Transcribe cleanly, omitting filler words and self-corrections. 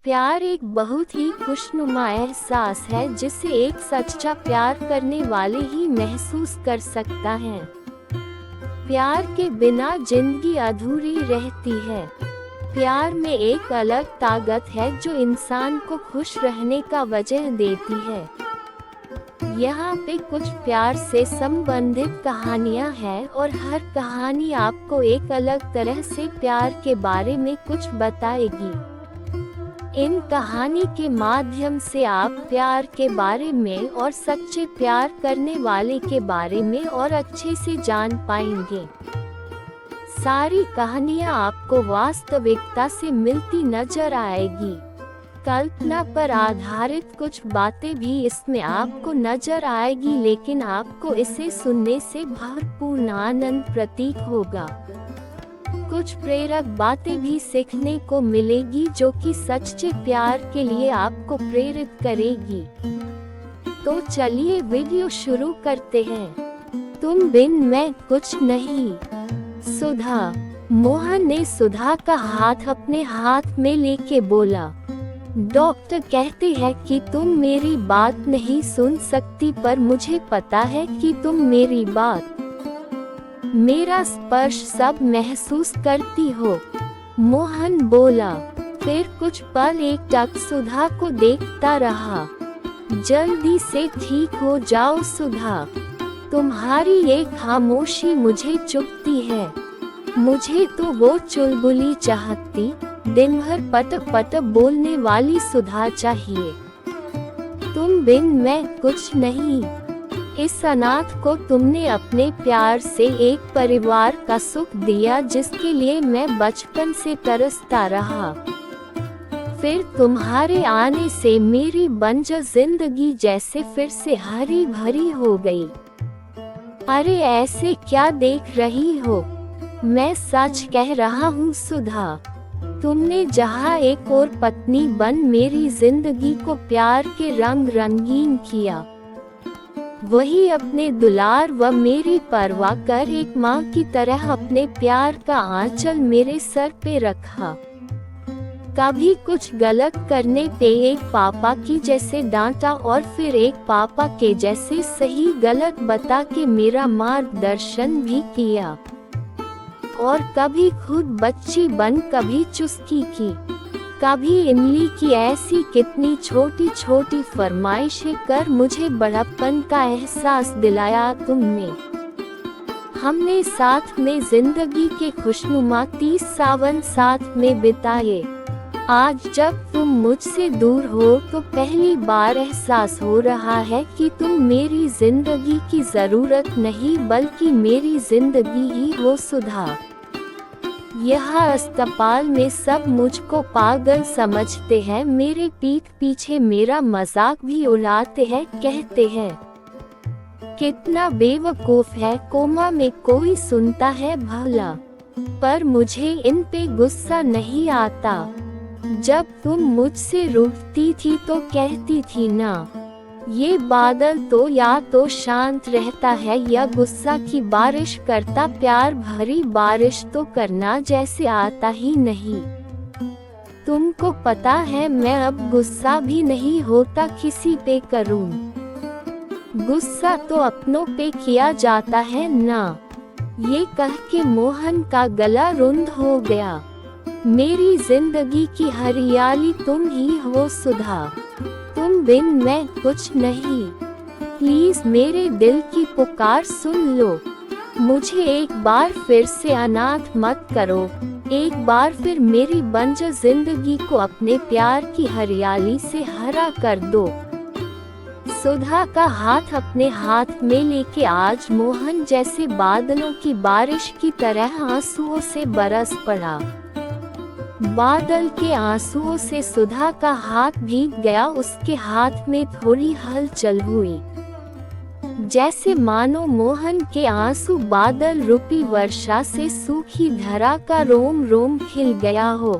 प्यार एक बहुत ही खुशनुमा एहसास है जिसे एक सच्चा प्यार करने वाले ही महसूस कर सकता है। प्यार के बिना जिंदगी अधूरी रहती है। प्यार में एक अलग ताकत है जो इंसान को खुश रहने का वजह देती है। यहाँ पे कुछ प्यार से संबंधित कहानियाँ हैं और हर कहानी आपको एक अलग तरह से प्यार के बारे में कुछ बताएगी। इन कहानी के माध्यम से आप प्यार के बारे में और सच्चे प्यार करने वाले के बारे में और अच्छे से जान पाएंगे। सारी कहानियाँ आपको वास्तविकता से मिलती नजर आएगी। कल्पना पर आधारित कुछ बातें भी इसमें आपको नजर आएगी, लेकिन आपको इसे सुनने से भरपूर आनंद प्रतीत होगा। कुछ प्रेरक बातें भी सीखने को मिलेगी जो कि सच्चे प्यार के लिए आपको प्रेरित करेगी। तो चलिए वीडियो शुरू करते हैं। तुम बिन मैं कुछ नहीं। सुधा। मोहन ने सुधा का हाथ अपने हाथ में लेके बोला, डॉक्टर कहते हैं कि तुम मेरी बात नहीं सुन सकती, पर मुझे पता है कि तुम मेरी बात, मेरा स्पर्श सब महसूस करती हो। मोहन बोला। फिर कुछ पल एकटक सुधा को देखता रहा। जल्दी से ठीक हो जाओ सुधा, तुम्हारी ये खामोशी मुझे चुभती है। मुझे तो वो चुलबुली चाहती, दिन भर पटक पटक बोलने वाली सुधा चाहिए। तुम बिन मैं कुछ नहीं। इस अनाथ को तुमने अपने प्यार से एक परिवार का सुख दिया जिसके लिए मैं बचपन से तरसता रहा। फिर तुम्हारे आने से मेरी बंजर जिंदगी जैसे फिर से हरी भरी हो गई। अरे ऐसे क्या देख रही हो, मैं सच कह रहा हूँ सुधा। तुमने जहाँ एक और पत्नी बन मेरी जिंदगी को प्यार के रंग रंगीन किया, वही अपने दुलार व मेरी परवाह कर एक माँ की तरह अपने प्यार का आंचल मेरे सर पे रखा। कभी कुछ गलत करने पे एक पापा की जैसे डांटा और फिर एक पापा के जैसे सही गलत बता के मेरा मार्गदर्शन भी किया। और कभी खुद बच्ची बन कभी चुस्की की, कभी इमली की ऐसी कितनी छोटी छोटी फरमाइशें कर मुझे बड़प्पन का एहसास दिलाया तुमने। हमने साथ में जिंदगी के खुशनुमा 30 सावन साथ में बिताए। आज जब तुम मुझसे दूर हो तो पहली बार एहसास हो रहा है कि तुम मेरी जिंदगी की जरूरत नहीं बल्कि मेरी जिंदगी ही हो सुधा। यह अस्पताल में सब मुझको पागल समझते हैं, मेरे पीठ पीछे मेरा मजाक भी उड़ाते हैं, कहते हैं कितना बेवकूफ है, कोमा में कोई सुनता है भला। पर मुझे इन पे गुस्सा नहीं आता। जब तुम मुझसे रूठती थी तो कहती थी ना, ये बादल तो या तो शांत रहता है या गुस्सा की बारिश करता, प्यार भरी बारिश तो करना जैसे आता ही नहीं। तुमको पता है मैं अब गुस्सा भी नहीं होता किसी पे करूं। गुस्सा तो अपनों पे किया जाता है ना। ये कह के मोहन का गला रुंध हो गया। मेरी जिंदगी की हरियाली तुम ही हो सुधा, तुम बिन मैं कुछ नहीं। प्लीज मेरे दिल की पुकार सुन लो। मुझे एक बार फिर से अनाथ मत करो। एक बार फिर मेरी बंजर जिंदगी को अपने प्यार की हरियाली से हरा कर दो। सुधा का हाथ अपने हाथ में लेके आज मोहन जैसे बादलों की बारिश की तरह आंसुओं से बरस पड़ा। बादल के आंसुओं से सुधा का हाथ भीग गया। उसके हाथ में थोड़ी हलचल हुई, जैसे मानो मोहन के आंसू बादल रूपी वर्षा से सूखी धरा का रोम रोम खिल गया हो।